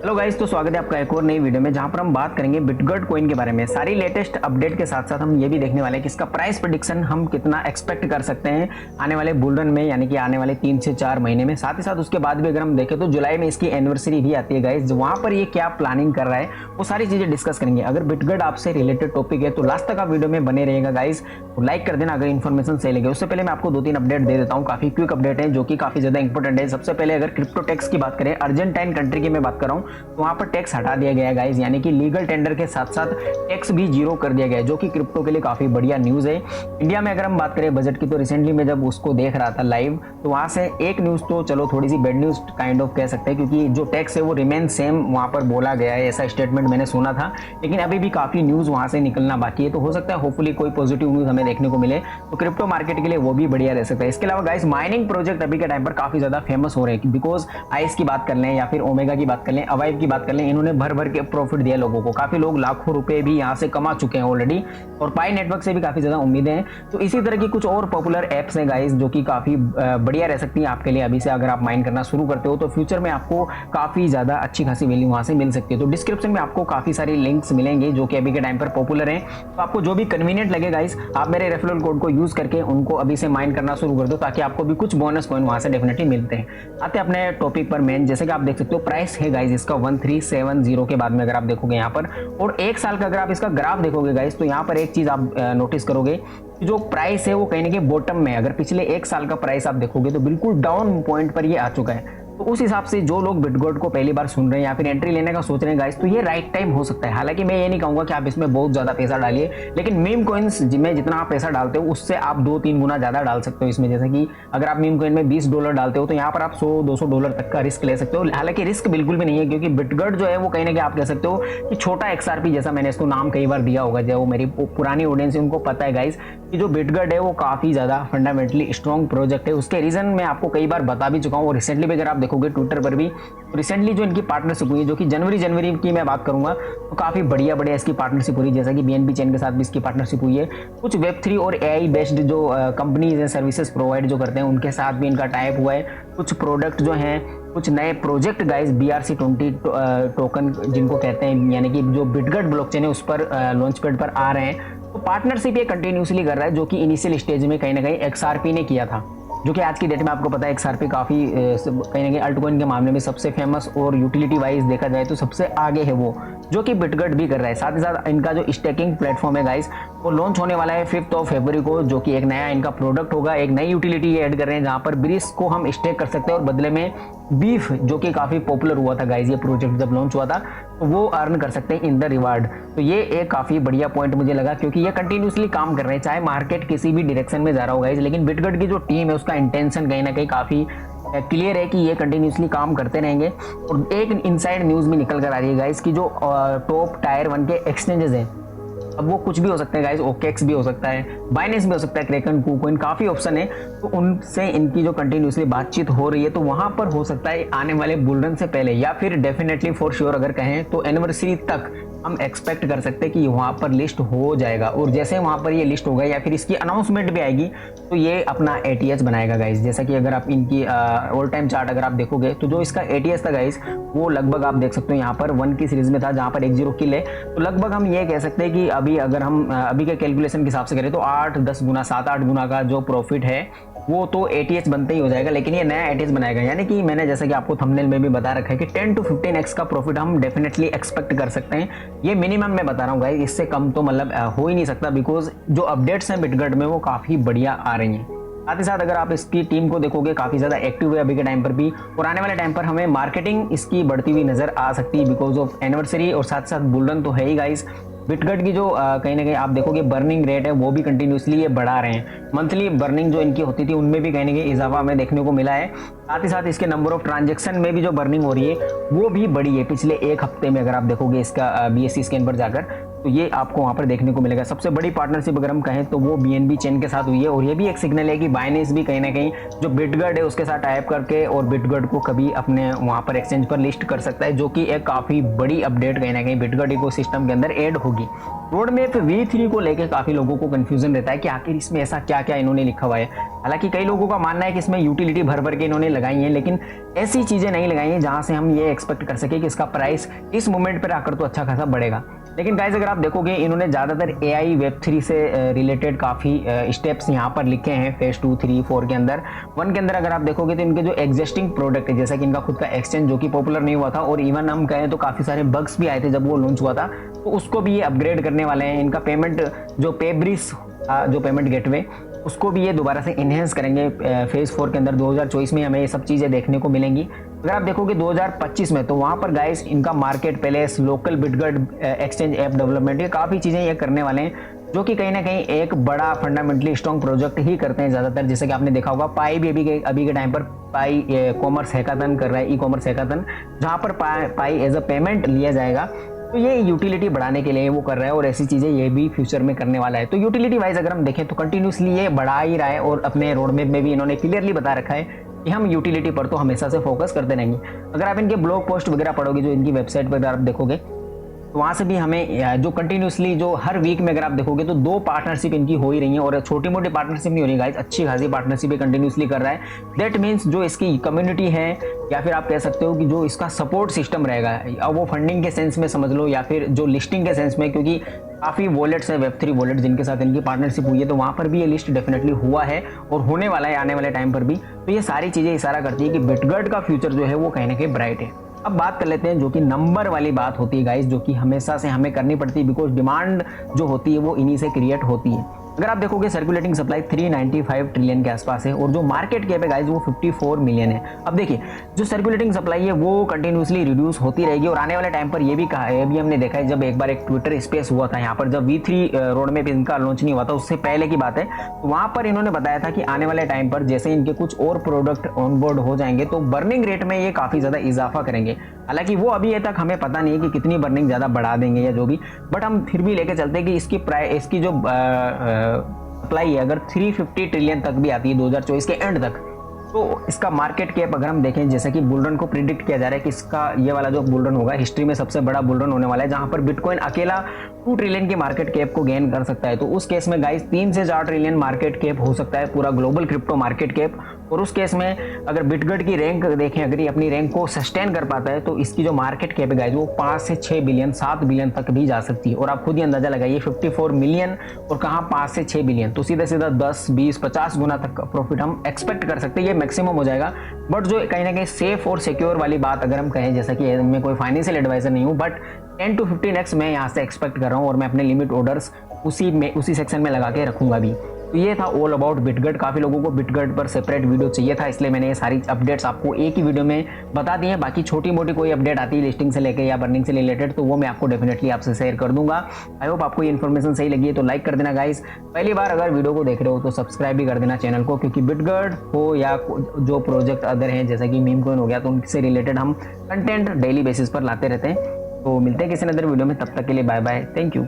Hello guys, तो स्वागत है आपका एक और नई वीडियो में जहां पर हम बात करेंगे बिटगॉट कॉइन के बारे में। सारी लेटेस्ट अपडेट के साथ साथ हम ये भी देखने वाले हैं कि इसका प्राइस प्रेडिक्शन हम कितना एक्सपेक्ट कर सकते हैं आने वाले बुल रन में, यानी कि आने वाले 3 से 4 महीने में। साथ ही साथ उसके बाद भी अगर हम देखें तो जुलाई में इसकी एनिवर्सरी भी आती है गाइस, वहां पर ये क्या प्लानिंग कर रहा है वो सारी चीजें डिस्कस करेंगे। अगर बिटगॉट आपसे रिलेटेड टॉपिक है तो लास्ट तक आप वीडियो में बने रहेगा गाइस, लाइक कर देना अगर इन्फॉर्मेशन सही लगे। उससे पहले मैं आपको 2-3 अपडेट दे देता हूँ, काफी क्विक अपडेट है जो कि काफी ज्यादा इंपॉर्टेंट है। सबसे पहले अगर क्रिप्टो टैक्स की बात करें, अर्जेंटाइन कंट्री की मैं बात कर रहा हूँ, तो वहां पर टैक्स हटा दिया गया है गाइस, यानी कि लीगल टेंडर के साथ साथ टैक्स भी जीरो कर दिया गया है, जो कि क्रिप्टो के लिए काफी बढ़िया न्यूज है। इंडिया में अगर हम बात करें बजट की, तो रिसेंटली मैं जब उसको देख रहा था लाइव, तो वहां से एक न्यूज तो चलो थोड़ी सी बैड न्यूज काइंड ऑफ कह सकते हैं, क्योंकि जो टैक्स है वो रिमेन सेम वहां पर बोला गया है, ऐसा स्टेटमेंट मैंने सुना था। लेकिन अभी भी काफी न्यूज वहां से निकलना बाकी है, तो हो सकता है होपफुली कोई पॉजिटिव न्यूज हमें देखने को मिले, तो क्रिप्टो मार्केट के लिए वो भी बढ़िया रह सकता है। इसके अलावा गाइस माइनिंग प्रोजेक्ट अभी के टाइम पर काफी ज्यादा फेमस हो रहे हैं, बिकॉज आइस की बात कर लें या फिर ओमेगा की बात कर लें, अवाइव की बात कर लें, इन्होंने भर भर के प्रॉफिट दिया लोगों को। काफी लोग लाखों रुपए भी यहाँ से कमा चुके हैं ऑलरेडी, और पाई नेटवर्क से भी काफी ज्यादा उम्मीदें हैं। तो इसी तरह की कुछ और पॉपुलर एप्स हैं गाइस जो कि काफी बढ़िया रह सकती हैं आपके लिए। अभी से अगर आप माइन करना शुरू करते हो तो फ्यूचर में आपको काफी ज्यादा अच्छी खासी वैल्यू वहां से मिल सकती है। तो डिस्क्रिप्शन में आपको काफी सारी लिंक्स मिलेंगे जो कि अभी के टाइम पर पॉपुलर हैं, तो आपको जो भी कन्वीनियंट लगे गाइस, आप मेरे रेफरल कोड को यूज करके उनको अभी से माइन करना शुरू कर दो, ताकि आपको भी कुछ बोनस कॉइन वहां से डेफिनेटली मिलते हैं। आते हैं अपने टॉपिक पर मेन। जैसे कि आप देख सकते हो प्राइस है गाइस इसका 1370 के बाद में अगर आप देखोगे यहाँ पर, और एक साल का अगर आप इसका ग्राफ देखोगे गाइस, तो यहाँ पर एक चीज आप नोटिस करोगे कि जो प्राइस है वो कहीं ना कहीं बॉटम में, अगर पिछले एक साल का प्राइस आप देखोगे तो बिल्कुल डाउन पॉइंट पर ये आ चुका है। तो उस हिसाब से जो लोग बिटगॉट को पहली बार सुन रहे हैं या फिर एंट्री लेने का सोच रहे हैं गाइस, तो ये राइट टाइम हो सकता है। हालांकि मैं ये नहीं कहूंगा कि आप इसमें बहुत ज्यादा पैसा डालिए, लेकिन मीम कॉइन्स में जितना आप पैसा डालते हो उससे आप 2-3 गुना ज्यादा डाल सकते हो इसमें। जैसे कि अगर आप मीम कॉइन में $20 डालते हो तो यहाँ पर आप $100-200 तक का रिस्क ले सकते हो। हालांकि रिस्क बिल्कुल भी नहीं है, क्योंकि बिटगॉट जो है वो कहीं ना कहीं आप कह सकते हो कि छोटा XRP जैसा, मैंने इसको नाम कई बार दिया होगा, जो मेरी पुरानी ऑडियंस है उनको पता है गाइस कि जो बिटगॉट है वो काफी ज्यादा फंडामेंटली स्ट्रॉन्ग प्रोजेक्ट है। उसके रीजन मैं आपको कई बार बता भी चुका हूँ, और रिसेंटली भी अगर आप देखोगे ट्विटर पर भी, रिसेंटली जो इनकी पार्टनरशिप हुई है, जो कि जनवरी की मैं बात करूंगा, तो काफी बढ़िया इसकी पार्टनरशिप हुई, जैसा कि BNB चेन के साथ भी इसकी पार्टनरशिप हुई है। कुछ Web3 और AI बेस्ड जो कंपनीज हैं, सर्विसेज प्रोवाइड जो करते हैं, उनके साथ भी इनका टाइप हुआ है। कुछ प्रोडक्ट जो हैं, कुछ नए प्रोजेक्ट गाइस, BRC20 टोकन जिनको कहते हैं, यानी कि जो बिटगॉट ब्लॉकचेन है उस पर लॉन्च पैड पर आ रहे हैं। तो पार्टनरशिप ये कंटिन्यूसली कर रहा है, जो कि इनिशियल स्टेज में कहीं ना कहीं XRP ने किया था, जो कि आज की डेट में आपको पता है XRP काफी कहीं ना कहीं अल्टकॉइन के मामले में सबसे फेमस और यूटिलिटी वाइज देखा जाए तो सबसे आगे है वो, जो कि बिटगॉट भी कर रहा है। साथ ही साथ इनका जो स्टेकिंग प्लेटफॉर्म है गाइस, वो लॉन्च होने वाला है 5 फरवरी को, जो कि एक नया इनका प्रोडक्ट होगा। एक नई यूटिलिटी ऐड कर रहे हैं जहां पर ब्रिस को हम स्टेक कर सकते हैं, और बदले में बीफ, जो कि काफी पॉपुलर हुआ था गाइस, ये प्रोजेक्ट जब लॉन्च हुआ था, तो वो अर्न कर सकते हैं इन द रिवार्ड। तो ये एक काफी बढ़िया पॉइंट मुझे लगा, क्योंकि ये कंटिन्यूसली काम कर रहे हैं, चाहे मार्केट किसी भी डायरेक्शन में जा रहा हो गाइस, लेकिन बिटगॉट की जो टीम है उसका इंटेंशन कहीं ना कहीं काफी क्लियर है कि ये कंटिन्यूसली काम करते रहेंगे। और एक इनसाइड न्यूज भी निकल कर आ रही है गाइस कि जो टॉप टायर 1 के एक्सचेंजेस हैं, अब वो कुछ भी हो सकते हैं गाइस, OKX भी हो सकता है, बाइनेंस भी हो सकता है, क्रेकन, KuCoin, काफी ऑप्शन है। तो उनसे इनकी जो कंटिन्यूसली बातचीत हो रही है, तो वहां पर हो सकता है आने वाले बुलरन से पहले, या फिर डेफिनेटली फॉर श्योर अगर कहें तो एनिवर्सरी तक हम एक्सपेक्ट कर सकते हैं कि वहां पर लिस्ट हो जाएगा। और जैसे वहां पर ये लिस्ट होगा या फिर इसकी अनाउंसमेंट भी आएगी, तो ये अपना ATH बनाएगा गाइस। जैसा कि अगर आप इनकी ऑल टाइम चार्ट अगर आप देखोगे, तो जो इसका ATH था गाइस, वो लगभग आप देख सकते हो यहाँ पर 1 की सीरीज में था, जहां पर 10 किल है। तो लगभग हम ये कह सकते हैं कि अभी अगर हम अभी के कैलकुलेशन के हिसाब से करें तो 8-10 गुना, 7-8 गुना का जो प्रॉफिट है वो तो ATH बनते ही हो जाएगा। लेकिन ये नया ATH बनाएगा, यानी कि मैंने जैसा कि आपको थंबनेल में भी बता रखा है कि 10 to 15x का प्रॉफिट हम डेफिनेटली एक्सपेक्ट कर सकते हैं। ये मिनिमम मैं बता रहा हूँ गाइस, इससे कम तो मतलब हो ही नहीं सकता, बिकॉज जो अपडेट्स हैं बिटगॉट में वो काफी बढ़िया आ रही हैं। साथ ही साथ अगर आप इसकी टीम को देखोगे, काफी ज्यादा एक्टिव है अभी के टाइम पर भी, और आने वाले टाइम पर हमें मार्केटिंग इसकी बढ़ती हुई नजर आ सकती है बिकॉज ऑफ एनिवर्सरी, और साथ साथ बुलरन तो है ही गाइस। बिटगॉट की जो कहीं ना कहीं आप देखोगे बर्निंग रेट है, वो भी कंटिन्यूसली ये बढ़ा रहे हैं। मंथली बर्निंग जो इनकी होती थी उनमें भी कहीं ना कहीं इजाफा हमें देखने को मिला है। साथ ही साथ इसके नंबर ऑफ ट्रांजेक्शन में भी जो बर्निंग हो रही है वो भी बढ़ी है पिछले एक हफ्ते में। अगर आप देखोगे इसका BSC स्कैन पर जाकर, तो ये आपको वहां पर देखने को मिलेगा। सबसे बड़ी पार्टनरशिप अगर हम कहें तो वो BNB चेन के साथ हुई है, और ये भी एक सिग्नल है कि बाइनेंस भी कहीं ना कहीं जो बिटगॉट है उसके साथ टाइप करके और बिटगॉट को कभी अपने वहां पर एक्सचेंज पर लिस्ट कर सकता है, जो कि एक काफी बड़ी अपडेट कहीं ना कहीं बिटगॉट इकोसिस्टम के अंदर ऐड होगी। रोड मैप V3 को लेकर काफी लोगों को कंफ्यूजन रहता है कि आखिर इसमें ऐसा क्या क्या इन्होंने लिखा हुआ है। हालांकि कई लोगों का मानना है कि इसमें यूटिलिटी भर भर के इन्होंने लगाई है, लेकिन ऐसी चीजें नहीं लगाई हैं जहां से हम ये एक्सपेक्ट कर सके कि इसका प्राइस इस मोमेंट पर आकर तो अच्छा खासा बढ़ेगा। लेकिन गाइस अगर आप देखोगे इन्होंने ज़्यादातर AI Web3 से रिलेटेड काफ़ी स्टेप्स यहाँ पर लिखे हैं फेज 2, 3, 4 के अंदर। 1 के अंदर अगर आप देखोगे तो इनके जो एग्जिस्टिंग प्रोडक्ट है, जैसा कि इनका खुद का एक्सचेंज जो कि पॉपुलर नहीं हुआ था और इवन हम कहें तो काफ़ी सारे बग्स भी आए थे जब वो लॉन्च हुआ था, तो उसको भी ये अपग्रेड करने वाले हैं। इनका पेमेंट जो पेब्रिस जो पेमेंट गेटवे उसको भी ये दोबारा से इन्हेंस करेंगे फेज 4 के अंदर। 2024 में हमें ये सब चीज़ें देखने को मिलेंगी। अगर आप देखोगे 2025 में तो वहाँ पर गाइस इनका market place, local Bitget exchange app development, ये काफ़ी चीज़ें ये करने वाले हैं जो कि कहीं ना कहीं एक बड़ा फंडामेंटली स्ट्रॉन्ग प्रोजेक्ट ही करते हैं ज़्यादातर। जैसे कि आपने देखा होगा पाई भी अभी के टाइम पर पाई कॉमर्स हैकाथन कर रहा है, ई-कॉमर्स हैकाथन, जहाँ पर पाई एज अ पेमेंट लिया जाएगा। तो ये यूटिलिटी बढ़ाने के लिए वो कर रहा है और ऐसी चीज़ें ये भी फ्यूचर में करने वाला है। तो यूटिलिटी वाइज अगर हम देखें तो कंटिन्यूसली ये बढ़ा ही रहा है और अपने रोड मैप में भी इन्होंने क्लियरली बता रखा है कि हम यूटिलिटी पर तो हमेशा से फोकस करते रहेंगे। अगर आप इनके ब्लॉग पोस्ट वगैरह पढ़ोगे, जो इनकी वेबसाइट पर आप देखोगे, तो वहाँ से भी हमें जो कंटिन्यूसली जो हर वीक में अगर आप देखोगे तो 2 पार्टनरशिप इनकी हो ही रही है और छोटी मोटी पार्टनरशिप नहीं हो रही गाइस, अच्छी खासी पार्टनरशिप ये कंटिन्यूसली कर रहा है। दैट मीन्स जो इसकी कम्युनिटी है या फिर आप कह सकते हो कि जो इसका सपोर्ट सिस्टम रहेगा, अब वो फंडिंग के सेंस में समझ लो या फिर जो लिस्टिंग के सेंस में, क्योंकि काफ़ी वॉलेट्स है Web3 वॉलेट जिनके साथ इनकी पार्टनरशिप हुई है, तो वहाँ पर भी ये लिस्ट डेफिनेटली हुआ है और होने वाला है आने वाले टाइम पर भी। तो ये सारी चीज़ें इशारा करती है कि बिटगट का फ्यूचर जो है वो कहीं ना कहीं ब्राइट है। अब बात कर लेते हैं जो कि नंबर वाली बात होती है गाइस, जो कि हमेशा से हमें करनी पड़ती है बिकॉज डिमांड जो होती है वो इन्हीं से क्रिएट होती है। अगर आप देखोगे सर्कुलेटिंग सप्लाई 395 ट्रिलियन के आसपास है और जो मार्केट कैप है गाइस वो 54 मिलियन है। अब देखिए जो सर्कुलेटिंग सप्लाई है वो कंटिन्यूसली रिड्यूस होती रहेगी और आने वाले टाइम पर ये भी कहा है, अभी हमने देखा है जब एक बार एक ट्विटर स्पेस हुआ था यहाँ पर, जब V3 रोड मैप इनका लॉन्च नहीं हुआ था उससे पहले की बात है, तो वहाँ पर इन्होंने बताया था कि आने वाले टाइम पर जैसे इनके कुछ और प्रोडक्ट ऑनबोर्ड हो जाएंगे तो बर्निंग रेट में ये काफ़ी ज़्यादा इजाफा करेंगे। हालांकि वो अभी तक हमें पता नहीं है कि कितनी बर्निंग ज़्यादा बढ़ा देंगे या जो भी, बट हम फिर भी लेके चलते हैं कि इसकी जो सप्लाई है अगर 350 ट्रिलियन तक भी आती है 2024 के एंड तक, तो इसका मार्केट कैप अगर हम देखें, जैसे कि बुलरन को प्रिडिक्ट किया जा रहा है कि इसका ये वाला जो बुलरन होगा हिस्ट्री में सबसे बड़ा बुलरन होने वाला है, जहां पर बिटकॉइन अकेला 2 ट्रिलियन की मार्केट कैप को गेन कर सकता है। तो उस केस में गाइस 3 से 4 ट्रिलियन मार्केट कैप हो सकता है पूरा ग्लोबल क्रिप्टो मार्केट कैप। और उस केस में अगर बिटगट की रैंक देखें, अगर ये अपनी रैंक को सस्टेन कर पाता है तो इसकी जो मार्केट कैप है गाइस वो 5 से 6 बिलियन 7 बिलियन तक भी जा सकती है। और आप खुद ही अंदाजा लगाइए 54 मिलियन और कहाँ 5 से 6 बिलियन, तो सीधा सीधा 10, 20, 50 गुना तक का प्रॉफिट हम एक्सपेक्ट कर सकते हैं। ये मैक्सिमम हो जाएगा। बट जो कहीं ना कहीं सेफ और सिक्योर वाली बात अगर हम कहें, जैसा कि मैं कोई फाइनेंशियल एडवाइजर नहीं हूँ, बट 10 to 15x मैं यहाँ से एक्सपेक्ट कर रहा हूँ और मैं अपने लिमिट ऑर्डर्स उसी सेक्शन में लगा के रखूंगा भी। तो ये था ऑल अबाउट बिटगट। काफ़ी लोगों को बिटगट पर सेपरेट वीडियो चाहिए था, इसलिए मैंने ये सारी अपडेट्स आपको एक ही वीडियो में बता दी हैं। बाकी छोटी मोटी कोई अपडेट आती है लिस्टिंग से लेकर या बर्निंग से रिलेटेड तो वो मैं आपको डेफिनेटली आपसे शेयर कर दूंगा। आई होप आपको ये इन्फॉर्मेशन सही लगी है तो लाइक कर देना गाइस। पहली बार अगर वीडियो को देख रहे हो तो सब्सक्राइब भी कर देना चैनल को, क्योंकि बिटगट हो या जो प्रोजेक्ट अदर हैं जैसा कि मीम कॉइन हो गया, तो उनसे रिलेटेड हम कंटेंट डेली बेसिस पर लाते रहते हैं। तो मिलते हैं किसी अदर वीडियो में, तब तक के लिए बाय बाय, थैंक यू।